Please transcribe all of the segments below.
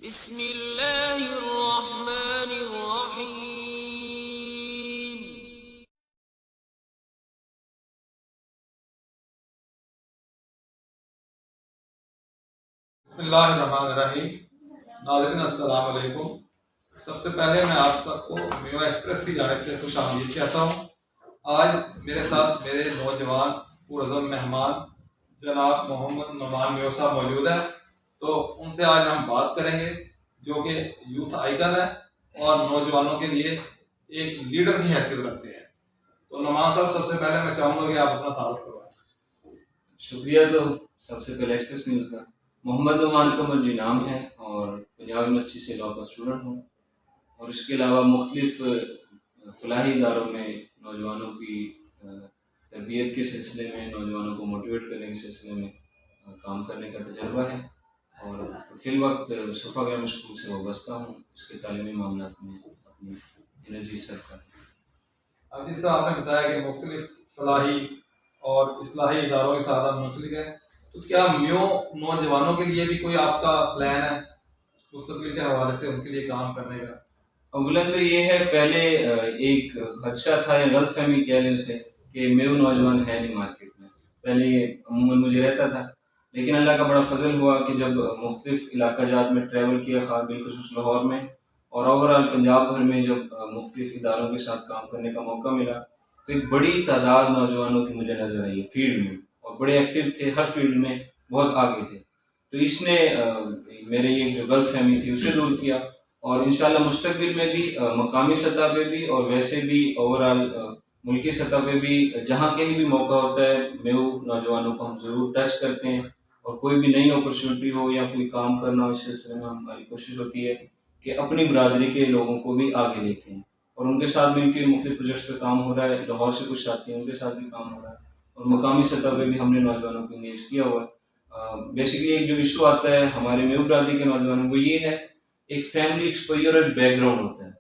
بسم اللہ الرحمن الرحیم. بسم اللہ الرحمن الرحیم. ناظرین السلام علیکم. سب سے پہلے میں آپ سب کو میو ایکسپریس کی جانب سے خوش آمدید کہتا ہوں. آج میرے ساتھ میرے نوجوان پرعزم مہمان جناب محمد نعمان میو صاحب موجود ہیں. تو ان سے آج ہم بات کریں گے جو کہ یوتھ آئیکن ہے اور نوجوانوں کے لیے ایک لیڈر کی حیثیت رکھتے ہیں. تو نعمان صاحب سب سے پہلے میں چاہوں گا کہ آپ اپنا تعارف کروائیں. شکریہ. تو سب سے پہلے ایکسپریس نیوز کا محمد نعمان قمر جی نام ہے اور پنجاب یونیورسٹی سے لاء کا اسٹوڈنٹ ہوں، اور اس کے علاوہ مختلف فلاحی اداروں میں نوجوانوں کی تربیت کے سلسلے میں، نوجوانوں کو موٹیویٹ کرنے کے سلسلے میں کام کرنے کا تجربہ ہے، اور فی الوقت صفا گرامر اسکول سے وابستہ ہوں. اس کے تعلیمی معاملات میں اپنی انرجی صرف کرتا ہوں. اب جس طرح آپ نے بتایا کہ مختلف فلاحی اور اصلاحی اداروں کے ساتھ آپ منسلک ہیں، تو کیا میو نوجوانوں کے لیے بھی کوئی آپ کا پلان ہے مستقبل کے حوالے سے ان کے لیے کام کرنے کا؟ اولاً تو یہ ہے، پہلے ایک خدشہ تھا یا غلط فہمی کہہ لیں اسے کہ میو نوجوان ہے نہیں مارکیٹ میں. پہلے یہ عموماً مجھے رہتا تھا، لیکن اللہ کا بڑا فضل ہوا کہ جب مختلف علاقہ جات میں ٹریول کیا، خاص بالخصوص لاہور میں اور اوورآل پنجاب بھر میں، جب مختلف اداروں کے ساتھ کام کرنے کا موقع ملا تو ایک بڑی تعداد نوجوانوں کی مجھے نظر آئی فیلڈ میں، اور بڑے ایکٹیو تھے، ہر فیلڈ میں بہت آگے تھے. تو اس نے میرے یہ جو غلط فہمی تھی اسے دور کیا، اور انشاءاللہ مستقبل میں بھی مقامی سطح پہ بھی اور ویسے بھی اوورآل ملکی سطح پہ بھی جہاں کہیں بھی موقع ہوتا ہے میو نوجوانوں کو ہم ضرور ٹچ کرتے ہیں، اور کوئی بھی نئی اپرچونٹی ہو یا کوئی کام کرنا ہو اس سلسلے میں ہماری کوشش ہوتی ہے کہ اپنی برادری کے لوگوں کو بھی آگے لے کے ہیں، اور ان کے ساتھ مل کے مختلف پروجیکٹس پہ کام ہو رہا ہے. لاہور سے کچھ ساتھی ہیں، ان کے ساتھ بھی کام ہو رہا ہے، اور مقامی سطح پہ بھی ہم نے نوجوانوں کو انگیج کیا ہوا ہے. بیسیکلی ایک جو ایشو آتا ہے ہمارے میو برادری کے نوجوانوں کو، یہ ہے ایک فیملی ایکسپوجر اور بیک گراؤنڈ ہوتا ہے.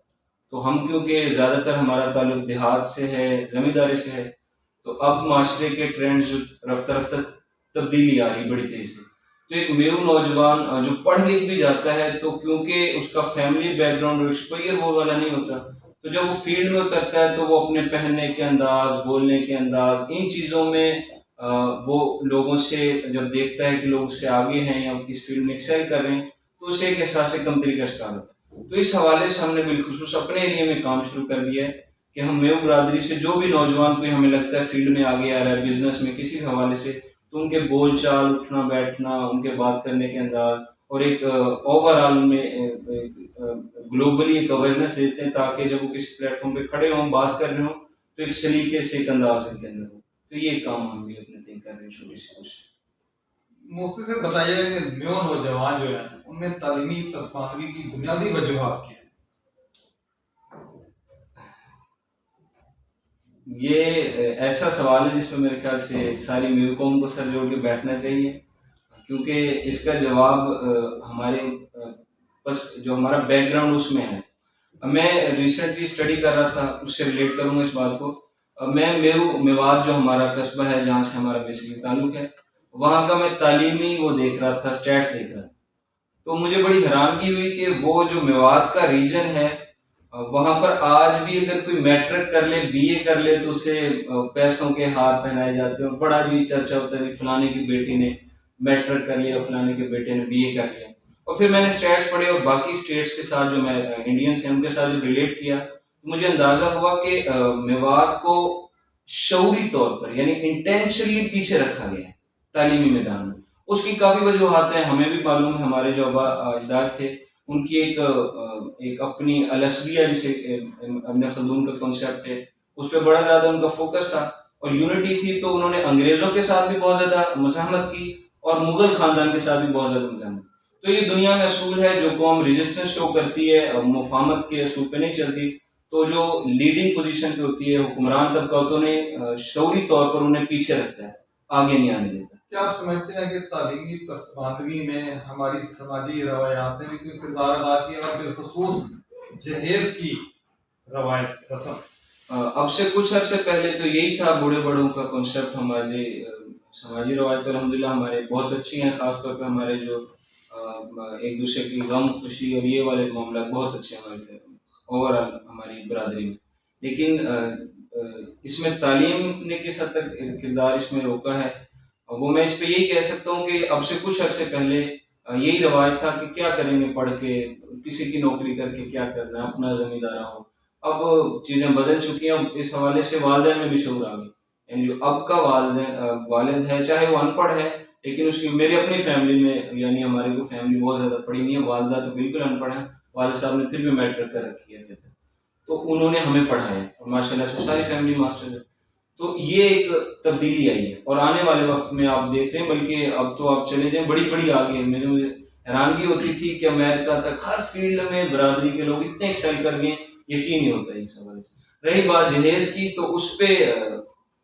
تو ہم کیونکہ زیادہ تر ہمارا تعلق دیہات سے ہے، زمینداری سے ہے، تو اب معاشرے کے ٹرینڈ جو رفتہ رفتہ تبدیلی آ رہی بڑی تیزی سے. تو ایک میو نوجوان جو پڑھ لکھ بھی جاتا ہے تو کیونکہ اس کا فیملی بیک گراؤنڈ اور ایکسپوجر وہ والا نہیں ہوتا، تو جب وہ فیلڈ میں اترتا ہے تو وہ اپنے پہننے کے انداز، بولنے کے انداز، ان چیزوں میں وہ لوگوں سے جب دیکھتا ہے کہ لوگ اس سے آگے ہیں یا اس فیلڈ میں ایکسل کر رہے ہیں تو اسے ایک احساس کمتری کا شکار ہوتا ہے. تو اس حوالے سے ہم نے بالخصوص اپنے ایریے میں کام شروع کر دیا ہے کہ ہم میو برادری سے جو بھی نوجوان کوئی ہمیں لگتا ہے فیلڈ میں آگے آ رہا ہے بزنس میں کسی بھی حوالے سے، تو ان کے بول چال، اٹھنا بیٹھنا، ان کے بات کرنے کے انداز، اور ایک اوور آل میں گلوبلی ایک اویئرنیس دیتے ہیں تاکہ جب وہ کسی پلیٹ فارم پہ کھڑے ہوں، بات کر رہے ہوں تو ایک سلیقے سے ایک انداز ان کے اندر ہو. تو یہ کام ہم بھی اپنے تین کر رہے ہیں، چھوٹی سی کوشش. مختصر بتائیے کہ میو نوجوان جو ہیں ان میں تعلیمی پسماندگی کی بنیادی وجوہات کیا ہیں؟ یہ ایسا سوال ہے جس میں میرے خیال سے ساری میو قوم کو سر جوڑ کے بیٹھنا چاہیے، کیونکہ اس کا جواب ہمارے بس جو ہمارا بیک گراؤنڈ اس میں ہے. میں ریسنٹلی اسٹڈی کر رہا تھا، اس سے ریلیٹ کروں گا اس بات کو. میں میوات جو ہمارا قصبہ ہے جہاں سے ہمارا بیسیکلی تعلق ہے، وہاں کا میں تعلیمی وہ دیکھ رہا تھا، اسٹیٹس دیکھ رہا تھا. تو مجھے بڑی حیرانگی ہوئی کہ وہ جو میوات کا ریجن ہے وہاں پر آج بھی اگر کوئی میٹرک کر لے، بی اے کر لے، تو اسے پیسوں کے ہار پہنائے جاتے ہیں، اور بڑا جی چرچا ہوتا ہے فلانے کی بیٹی نے میٹرک کر لیا، فلانے کے بیٹے نے بی اے کر لیا. اور پھر میں نے اسٹیٹس پڑھے اور باقی اسٹیٹس کے ساتھ جو میں انڈینس ہیں ان کے ساتھ جو ریلیٹ کیا، مجھے اندازہ ہوا کہ میوات کو شعوری طور پر یعنی انٹینشنلی پیچھے رکھا گیا ہے تعلیمی میدان میں. اس کی کافی وجوہات ہیں، ہمیں بھی معلوم ہے. ہمارے جو آبا اجداد تھے ان کی ایک اپنی الاسبیہ جسے ابن خلدون کا کنسیپٹ ہے، اس پہ بڑا زیادہ ان کا فوکس تھا اور یونٹی تھی. تو انہوں نے انگریزوں کے ساتھ بھی بہت زیادہ مزاحمت کی اور مغل خاندان کے ساتھ بھی بہت زیادہ مزاحمت. تو یہ دنیا میں اصول ہے، جو قوم ریزسٹنس شو کرتی ہے اور مفاہمت کے اصول پہ نہیں چلتی، تو جو لیڈنگ پوزیشن پہ ہوتی ہے حکمران طبقہ تو انہیں شعوری طور پر انہیں پیچھے رکھتا ہے، آگے نہیں آنے دیتا. کیا آپ سمجھتے ہیں کہ تعلیمی پسماندگی میں ہماری سماجی روایات نے بھی کوئی کردار ادا کیا، اور بالخصوص جہیز کی روایت رسم؟ اب سے کچھ عرصے پہلے تو یہی تھا بوڑھے بڑوں کا کنسیپٹ. ہماری سماجی روایت الحمدللہ ہمارے بہت اچھی ہیں، خاص طور پہ ہمارے جو ایک دوسرے کی غم خوشی اور یہ والے معاملات بہت اچھے ہیں ہماری اوور آل ہماری برادری میں. لیکن اس میں تعلیم نے کس حد تک کردار اس میں روکا ہے وہ میں اس پہ یہی کہہ سکتا ہوں کہ اب سے کچھ عرصے پہلے یہی رواج تھا کہ کیا کریں گے پڑھ کے, کسی کی نوکری کر کے کیا کرنا ہے, اپنا زمیندارہ ہو. اب چیزیں بدل چکی ہیں. اب اس حوالے سے والدین میں بھی شعور آ گئی. یعنی جو اب کا والد ہے چاہے وہ ان پڑھ ہے لیکن اس کی میری اپنی فیملی میں یعنی ہماری کو فیملی بہت زیادہ پڑھی نہیں ہے. والدہ تو بالکل ان پڑھ ہیں, والد صاحب نے پھر بھی میٹرک کر رکھی ہے پھر تو انہوں نے ہمیں پڑھایا اور ماشاء اللہ سے ساری فیملی ماسٹر ہے. تو یہ ایک تبدیلی آئی ہے اور آنے والے وقت میں آپ دیکھ رہے ہیں بلکہ اب تو آپ چلے جائیں بڑی بڑی آگے. مجھے حیرانگی ہوتی تھی کہ امریکہ تک ہر فیلڈ میں برادری کے لوگ اتنے ایکسل کر گئے, یقین نہیں ہوتا اس حوالے سے. رہی بات جہیز کی تو اس پہ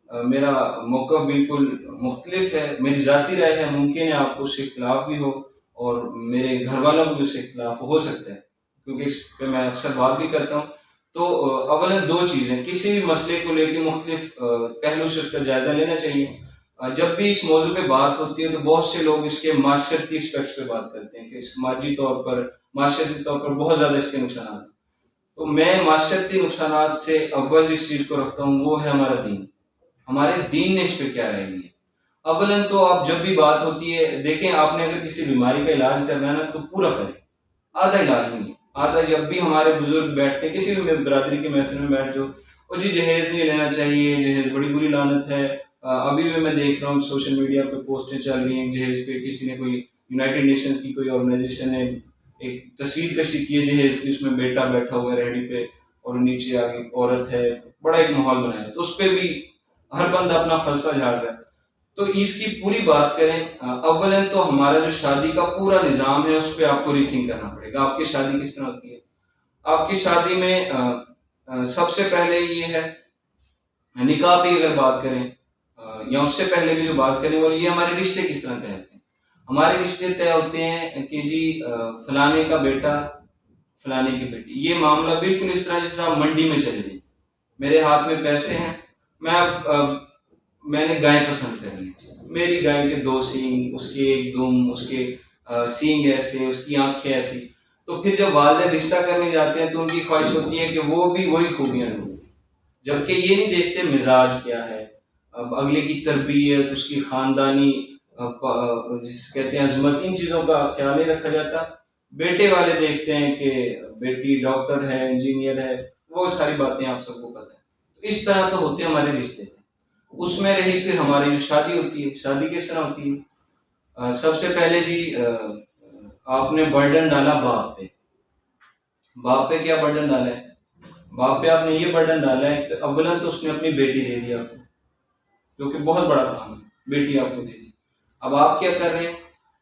میرا موقع بالکل مختلف ہے. میری ذاتی رائے ہے, ممکن ہے آپ کو اس سے اختلاف بھی ہو اور میرے گھر والوں کو بھی اس سے اختلاف ہو سکتا ہے کیونکہ اس پہ میں اکثر بات بھی کرتا ہوں. تو اولا دو چیزیں, کسی بھی مسئلے کو لے کے مختلف پہلو سے اس کا جائزہ لینا چاہیے. جب بھی اس موضوع پہ بات ہوتی ہے تو بہت سے لوگ اس کے معاشرتی اسپیکٹس پہ بات کرتے ہیں کہ سماجی طور پر معاشرتی طور پر بہت زیادہ اس کے نقصانات ہیں. تو میں معاشرتی نقصانات سے اول جس چیز کو رکھتا ہوں وہ ہے ہمارا دین. ہمارے دین نے اس پہ کیا رائے لی ہے. اولاً تو آپ جب بھی بات ہوتی ہے دیکھیں, آپ نے اگر کسی بیماری کا علاج کرنا ہے نا تو پورا کریں, آدھا علاج نہیں ہے. آدھا جب بھی ہمارے بزرگ بیٹھتے ہیں کسی بھی برادری کے محفل میں بیٹھ جاؤ اور جی جہیز نہیں لینا چاہیے, جہیز بڑی بری لعنت ہے. ابھی بھی میں دیکھ رہا ہوں سوشل میڈیا پہ پوسٹیں چل رہی ہیں جہیز پہ. کسی نے کوئی یونائٹڈ نیشنز کی کوئی آرگنائزیشن نے ایک تصویر کشی کی ہے جہیز کی, اس میں بیٹا بیٹھا ہوا ہے ریڈی پہ اور نیچے آگے عورت ہے, بڑا ایک ماحول بنایا. تو اس پہ بھی ہر بندہ اپنا فلسفہ جھاڑ رہا ہے. تو اس کی پوری بات کریں, اولاً تو ہمارا جو شادی کا پورا نظام ہے اس پہ آپ کو ری تھنک کرنا پڑے گا. آپ کی شادی کس طرح ہوتی ہے؟ آپ کی شادی میں سب سے پہلے یہ ہے نکاح پہ اگر بات کریں یا اس سے پہلے بھی جو بات کریں وہ یہ ہمارے رشتے کس طرح طے ہوتے ہیں. ہمارے رشتے طے ہوتے ہیں کہ جی فلانے کا بیٹا فلانے کی بیٹی. یہ معاملہ بالکل اس طرح جیسے آپ منڈی میں چلے جائیں, میرے ہاتھ میں پیسے ہیں, میں نے گائے پسند کرنی ہے, میری گائے کے 2 سینگ, اس کے 1 دم, اس کے سینگ ایسے, اس کی آنکھیں ایسی. تو پھر جب والدین رشتہ کرنے جاتے ہیں تو ان کی خواہش ہوتی ہے کہ وہ بھی وہی خوبیاں ڈھونڈیں, جبکہ یہ نہیں دیکھتے مزاج کیا ہے, اب اگلے کی تربیت, اس کی خاندانی جس کہتے ہیں عظمت, ان چیزوں کا خیال نہیں رکھا جاتا. بیٹے والے دیکھتے ہیں کہ بیٹی ڈاکٹر ہے, انجینئر ہے, وہ ساری باتیں آپ سب کو پتہ ہے. اس طرح تو ہوتے ہیں ہمارے رشتے. اس میں رہی پھر ہماری جو شادی ہوتی ہے, شادی کس طرح ہوتی ہے؟ سب سے پہلے جی آپ نے برڈن ڈالا باپ پہ. باپ پہ کیا برڈن ڈالا ہے؟ باپ پہ آپ نے یہ برڈن ڈالا ہے کہ اولاً تو اس نے اپنی بیٹی دے دی آپ کو, جو کہ بہت بڑا کام ہے, بیٹی آپ کو دے دی. اب آپ کیا کر رہے ہیں؟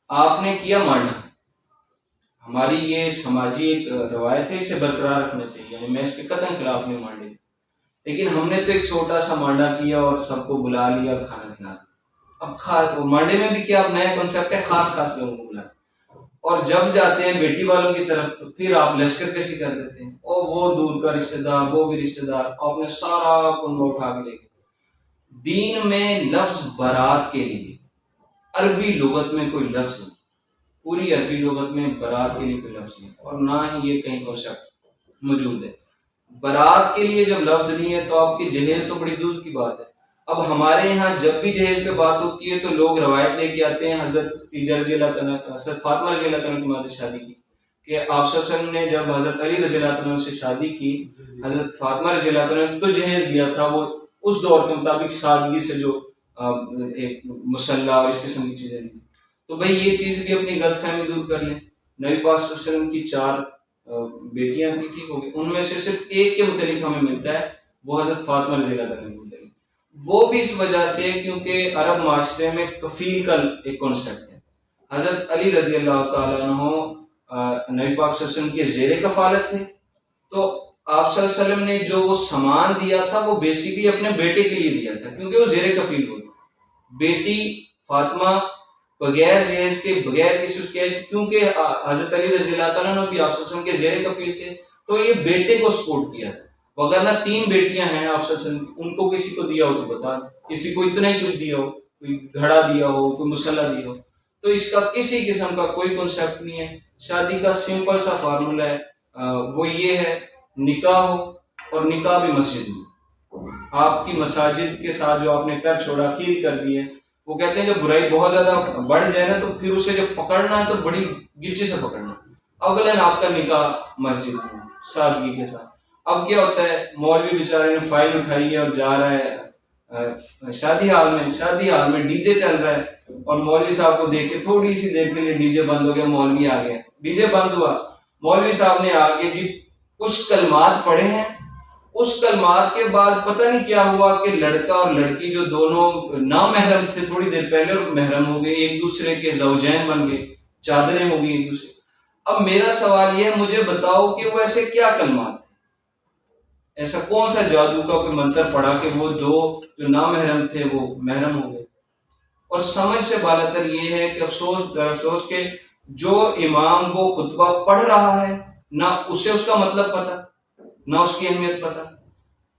آپ نے کیا مانڈا. ہماری یہ سماجی ایک روایت ہے, اسے برقرار رکھنا چاہیے, یعنی میں اس کے قطعاً خلاف نہیں مانڈے, لیکن ہم نے تو ایک چھوٹا سا مانڈا کیا اور سب کو بلا لیا اور کھانا کھلا. اب مانڈے میں بھی کیا نیا کنسیپٹ ہے, خاص لوگوں کو بلا. اور جب جاتے ہیں بیٹی والوں کی طرف تو پھر آپ لشکر کشی کر دیتے ہیں, اور وہ دور کا رشتہ دار, وہ بھی رشتہ دار, آپ نے سارا کنبہ اٹھا کے لے گئے. دین میں لفظ برات کے لیے عربی لغت میں کوئی لفظ نہیں, پوری عربی لغت میں برات کے لیے کوئی لفظ نہیں, اور نہ ہی یہ کہیں کنسیپٹ موجود ہے. برات کے لیے جب لفظ نہیں ہے تو آپ کی جہیز تو بڑی دور کی بات ہے. اب ہمارے یہاں جب بھی جہیز پہ بات ہوتی ہے تو لوگ روایت لے کے آتے ہیں حضرت رضی اللہ عنہ, حضرت فاطمہ رضی اللہ عنہ کی ماں سے شادی کی, کہ آپ صلی اللہ علیہ وسلم نے جب حضرت علی رضی اللہ عنہ سے شادی کی, حضرت فاطمہ رضی اللہ عنہ نے تو جہیز لیا تھا وہ اس دور کے مطابق سادگی سے, جو ایک مسلح اور اس قسم کی چیزیں نہیں. تو بھائی یہ چیز بھی اپنی غلط فہمی دور کر لیں. نبی پاک صلی اللہ علیہ وسلم کی 4 بیٹیاں تھیں, ٹھیک ہو گئی, ان میں سے صرف ایک کے متعلق ہمیں ملتا ہے, وہ حضرت فاطمہ رضی اللہ عنہ کے متعلق. وہ بھی اس وجہ سے کیونکہ عرب معاشرے میں کفیل کا ایک کانسیپٹ ہے. حضرت علی رضی اللہ تعالیٰ عنہ نبی پاک صلی اللہ علیہ وسلم کے زیر کفالت تھے, تو آپ صلی اللہ علیہ وسلم نے جو وہ سامان دیا تھا وہ بیسیکلی اپنے بیٹے کے لیے دیا تھا, کیونکہ وہ زیر کفیل ہوتا. بیٹی فاطمہ بغیر جہیز کے, بغیر کسی اس کے, کیونکہ حضرت علی رضی اللہ تعالیٰ عنہ بھی آپ صلی اللہ علیہ وسلم کے زیر کفیل تھے, تو یہ بیٹے کو سپورٹ کیا تھا. وغیرہ 3 بیٹیاں ہیں آپ صلی اللہ علیہ وسلم, ان کو کسی کو دیا ہو تو بتا, کسی کو اتنا ہی کچھ دیا ہو, کوئی گھڑا دیا ہو, کوئی مسلح دیا ہو, تو اس کا کسی قسم کا کوئی کنسیپٹ نہیں ہے. شادی کا سمپل سا فارمولا ہے, وہ یہ ہے نکاح ہو اور نکاح بھی مسجد میں. آپ کی مساجد کے ساتھ جو آپ نے کر چھوڑا, کھیر کر دی ہے, وہ کہتے ہیں جب برائی بہت زیادہ بڑھ جائے نا تو پھر اسے جب پکڑنا ہے تو بڑی گچے سے پکڑنا. اگلن آپ کا نکاح مسجد میں سادگی کے ساتھ. اب کیا ہوتا ہے, مولوی بیچارے نے فائل اٹھائی ہے اور جا رہا ہے شادی حال میں ڈی جے چل رہا ہے, اور مولوی صاحب کو دیکھ کے تھوڑی سی دیر کے لیے ڈی جے بند ہو گیا, مولوی آ گیا, ڈی جے بند ہوا, مولوی صاحب نے آگے جی کچھ کلمات پڑھے ہیں. اس کلمات کے بعد پتہ نہیں کیا ہوا کہ لڑکا اور لڑکی جو دونوں نامحرم تھے تھوڑی دیر پہلے اور محرم ہو گئے, ایک دوسرے کے زوجین بن گئے, چادریں ہو گئی ایک دوسرے. اب میرا سوال یہ ہے, مجھے بتاؤ کہ وہ ایسے کیا کلمات تھے, ایسا کون سا جادو کا کوئی منتر پڑھا کہ وہ دو جو نامحرم تھے وہ محرم ہو گئے. اور سمجھ سے بالاتر یہ ہے کہ افسوس کہ جو امام وہ خطبہ پڑھ رہا ہے نہ اسے اس کا مطلب پتہ, نہ اس کی اہمیت پتہ.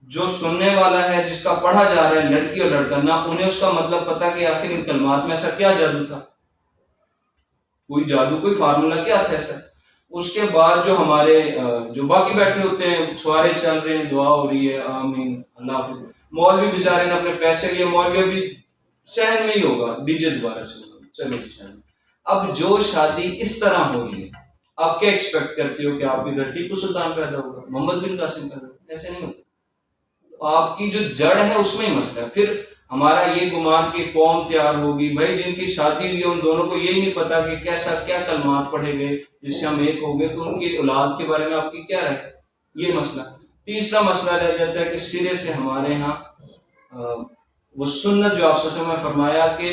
جو سننے والا ہے, جس کا پڑھا جا رہا ہے, لڑکی اور لڑکا, نہ انہیں اس کا مطلب پتہ کہ آخر ان کلمات میں ایسا کیا جادو تھا, کوئی جادو, کوئی فارمولا کیا تھا ایسا. اس کے بعد جو ہمارے جو باقی بیٹھے ہوتے ہیں, چھوارے چل رہے ہیں, دعا ہو رہی ہے, آمین, اللہ حافظ. مولوی بیچارے نے اپنے پیسے لیے, مولوی ابھی سہن میں ہی ہوگا, ڈی جے دوبارہ سے ہوگا, چلو شادی. اب جو شادی اس طرح ہو رہی ہے, آپ کیا ایکسپیکٹ کرتے ہو کہ آپ کے گھر ٹیپو سلطان پیدا ہوگا, محمد بن قاسم پیدا ہوگا؟ ایسے نہیں ہوتا. تو آپ کی جو جڑ ہے اس میں ہی مسئلہ ہے. پھر ہمارا یہ گمان کہ قوم تیار ہوگی, بھائی جن کی شادی ہوئی ہے ان دونوں کو یہی نہیں پتا کہ کیسا کیا کلمات پڑھے گئے جس سے ہم ایک ہو گئے, تو ان کی اولاد کے بارے میں آپ کی کیا رائے, یہ مسئلہ. تیسرا مسئلہ رہ جاتا ہے کہ سرے سے ہمارے ہاں وہ سنت جو آپ سے میں فرمایا کہ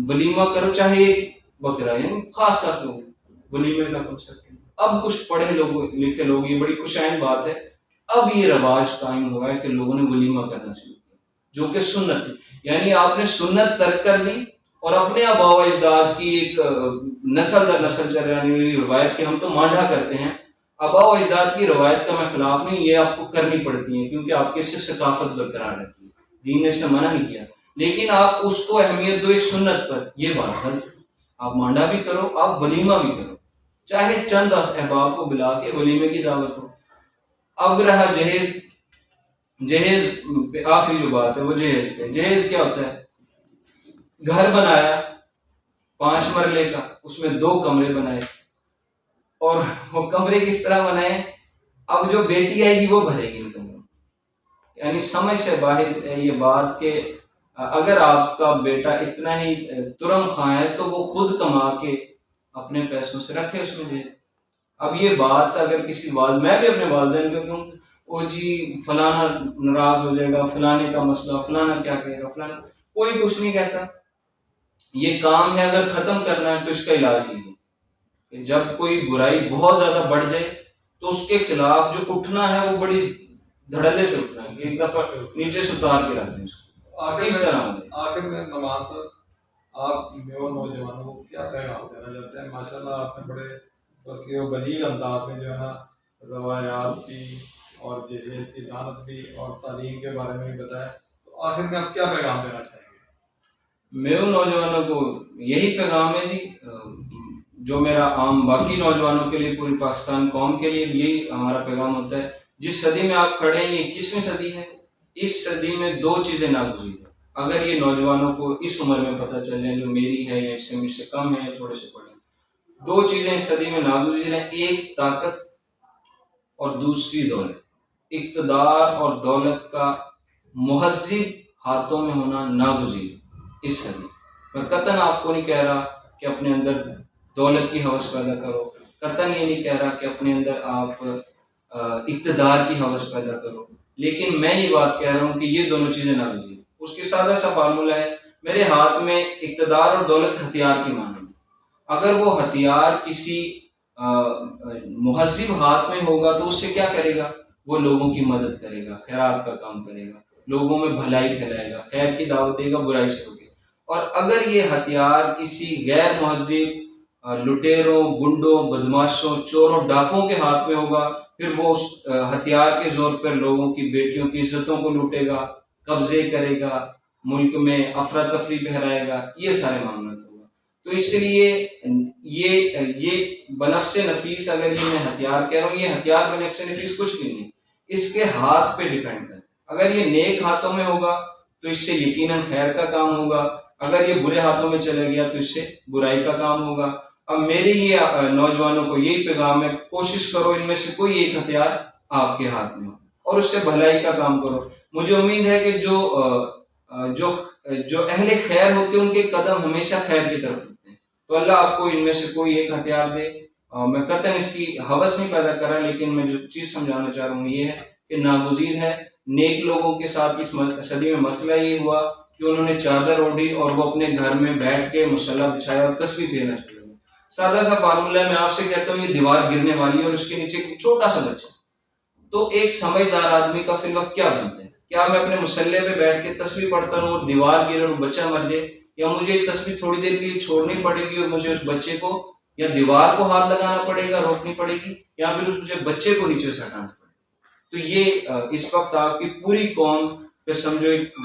ولیمہ کرو چاہے ایک بکرا, یعنی خاص لوگ ولیمے کا کنسپٹ. اب کچھ پڑھے لوگ لکھے لوگ, یہ بڑی خوشائن بات ہے, اب یہ رواج قائم ہوا ہے کہ لوگوں نے ولیمہ کرنا شروع کیا, جو کہ سنت تھی. یعنی آپ نے سنت ترک کر دی اور اپنے آباء و اجداد کی ایک نسل در نسل چل رہی ہوئی روایت کی ہم تو مانڈا کرتے ہیں. آباء و اجداد کی روایت کا میں خلاف نہیں, یہ آپ کو کرنی پڑتی ہے کیونکہ آپ کے سے ثقافت برقرار رہتی ہے, دین نے اسے منع نہیں کیا, لیکن آپ اس کو اہمیت دو ایک سنت پر. یہ بات ہے, آپ مانڈا بھی کرو, آپ ولیمہ بھی کرو, چاہے چند احباب کو بلا کے ولیمے کی دعوت ہو. اب رہا جہیز آخری جو بات ہے وہ جہیز پہ. جہیز کیا ہوتا ہے, گھر بنایا 5 مرلے کا, اس میں 2 کمرے بنائے, اور وہ کمرے کس طرح بنائے, اب جو بیٹی آئے گی وہ بھرے گی ان کمروں. یعنی سمجھ سے باہر ہے یہ بات کہ اگر آپ کا بیٹا اتنا ہی ترم خواہ ہے تو وہ خود کما کے اپنے پیسوں سے رکھے اس میں دے. اب یہ بات اگر کسی میں بھی اپنے والدین کو کہوں, وہ جی فلانا ناراض ہو جائے گا, فلانے کا مسئلہ, فلانا کیا کہے گا, فلانا, کوئی کچھ نہیں کہتا. یہ کام ہے اگر ختم کرنا ہے تو اس کا علاج ہی ہے کہ جب کوئی برائی بہت زیادہ بڑھ جائے تو اس کے خلاف جو اٹھنا ہے وہ بڑی دھڑلے سے اٹھنا ہے, کہ ایک دفعہ نیچے سے اتار کے رکھ دیں اس کو. آخر میں نمان صاحب, آپ نوجوانوں کو کیا پیغام دینا چاہتے ہیں؟ ماشاءاللہ آپ نے بڑے وسیع و بلیغ انداز میں جو ہے نا روایات کی اور جہیز کی دانت بھی اور تعلیم کے بارے میں بھی بتایا, تو آخر میں آپ کیا پیغام دینا چاہیں گے؟ میرے نوجوانوں کو یہی پیغام ہے جی, جو میرا عام باقی نوجوانوں کے لیے, پوری پاکستان قوم کے لیے یہی ہمارا پیغام ہوتا ہے. جس صدی میں آپ کھڑے ہیں یہ 21ویں صدی ہے, اس صدی میں 2 چیزیں ناگزیر ہیں. اگر یہ نوجوانوں کو اس عمر میں پتہ چل جائیں جو میری ہے یا اس سے مجھ سے کم ہے یا تھوڑے سے پڑھے, 2 چیزیں اس صدی میں ناگزیر ہیں, ایک طاقت اور دوسری دولت. اقتدار اور دولت کا مہذب ہاتھوں میں ہونا ناگزیر اس صدی. میں قطعاً آپ کو نہیں کہہ رہا کہ اپنے اندر دولت کی ہوس پیدا کرو, قطعاً یہ نہیں کہہ رہا کہ اپنے اندر آپ اقتدار کی ہوس پیدا کرو, لیکن میں یہ بات کہہ رہا ہوں کہ یہ دونوں چیزیں ناگزیر. اس کی سادہ سا فارمولہ ہے, میرے ہاتھ میں اقتدار اور دولت ہتھیار کی مانند ہے. اگر وہ ہتھیار کسی مہذب ہاتھ میں ہوگا تو اس سے کیا کرے گا, وہ لوگوں کی مدد کرے گا, خیرات کا کام کرے گا, لوگوں میں بھلائی پھیلائے گا, خیر کی دعوت دے گا, برائی سے روکے گا. اور اگر یہ ہتھیار کسی غیر مہذب لٹیروں, گنڈوں, بدماشوں, چوروں, ڈاکوں کے ہاتھ میں ہوگا, پھر وہ اس ہتھیار کے زور پر لوگوں کی بیٹیوں کی عزتوں کو لوٹے گا, قبضے کرے گا, ملک میں افراتفری پھیلائے گا, یہ سارے معاملات ہوگا. تو اس لیے یہ بنفس نفیس، اگر یہ میں ہتھیار کہہ رہا ہوں، یہ ہتھیار بنفس نفیس کچھ بھی نہیں، اس کے ہاتھ پہ ڈیپینڈ ہے. اگر یہ نیک ہاتھوں میں ہوگا تو اس سے یقیناً خیر کا کام ہوگا، اگر یہ برے ہاتھوں میں چلا گیا تو اس سے برائی کا کام ہوگا. اب میرے یہ نوجوانوں کو یہی پیغام ہے، کوشش کرو ان میں سے کوئی ایک ہتھیار آپ کے ہاتھ میں ہو اور اس سے بھلائی کا کام کرو. مجھے امید ہے کہ جو اہل خیر ہوتے ہیں ان کے قدم ہمیشہ خیر کی طرف ہوتے ہیں. تو اللہ آپ کو ان میں سے کوئی ایک ہتھیار دے. میں قطعاً اس کی حوث نہیں پیدا کر رہا، لیکن میں جو چیز سمجھانا چاہ رہا ہوں یہ ہے کہ ناگزیر ہے. نیک لوگوں کے ساتھ اس صدی میں مسئلہ یہ ہوا کہ انہوں نے چادر اوڑھی اور وہ اپنے گھر میں بیٹھ کے مصلی بچھایا اور تسبیح پھیرنا شروع کیا. سادہ سا فارمولہ ہے، میں آپ سے کہتا ہوں یہ دیوار گرنے والی ہے اور اس کے نیچے ایک چھوٹا سا بچہ. تو ایک سمجھدار آدمی کا فی الوقت کیا بنتا ہے؟ کیا میں اپنے مصلی پہ بیٹھ کے تسبیح پڑھتا رہوں اور دیوار گرے اور بچہ مر جائے، یا مجھے ایک تسبیح تھوڑی دیر کے لیے چھوڑنی پڑے گی اور مجھے اس بچے کو یا دیوار کو ہاتھ لگانا پڑے گا، روکنی پڑے گی، یا پھر مجھے بچے کو نیچے سے ہٹانا پڑے گا. تو یہ اس وقت آپ کی پوری قوم پہ سمجھو ایک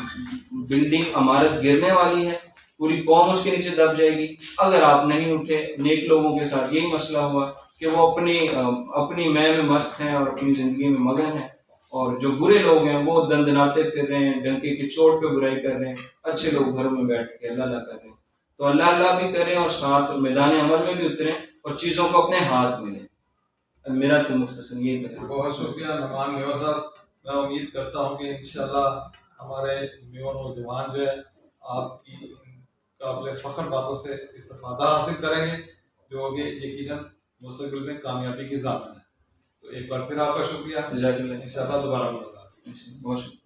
بلڈنگ عمارت گرنے والی ہے، پوری قوم اس کے نیچے دب جائے گی اگر آپ نہیں اٹھے. نیک لوگوں کے ساتھ یہی مسئلہ ہوا کہ وہ اپنی میں مست ہیں اور اپنی زندگی میں مگن ہیں، اور جو برے لوگ ہیں وہ دندناتے پھر رہے ہیں، ڈنکے کی چوٹ پہ برائی کر رہے ہیں، اچھے لوگ گھروں میں بیٹھ کے اللہ اللہ کر رہے ہیں. تو اللہ اللہ بھی کریں اور ساتھ میدان عمل میں بھی اتریں اور چیزوں کو اپنے ہاتھ میں لیں. میرا تو مختصر یہی ہے. بہت شکریہ نعمان میوا صاحب. میں امید کرتا ہوں کہ انشاءاللہ ہمارے میوا نوجوان جو ہے آپ کی قابل فخر باتوں سے استفادہ حاصل کریں گے، جو کہ یقیناً مستقبل میں کامیابی کی ضامن ہے. تو ایک بار پھر آپ کا شکریہ. جزاک اللہ. انشاءاللہ دوبارہ ملاقات. بہت شکریہ.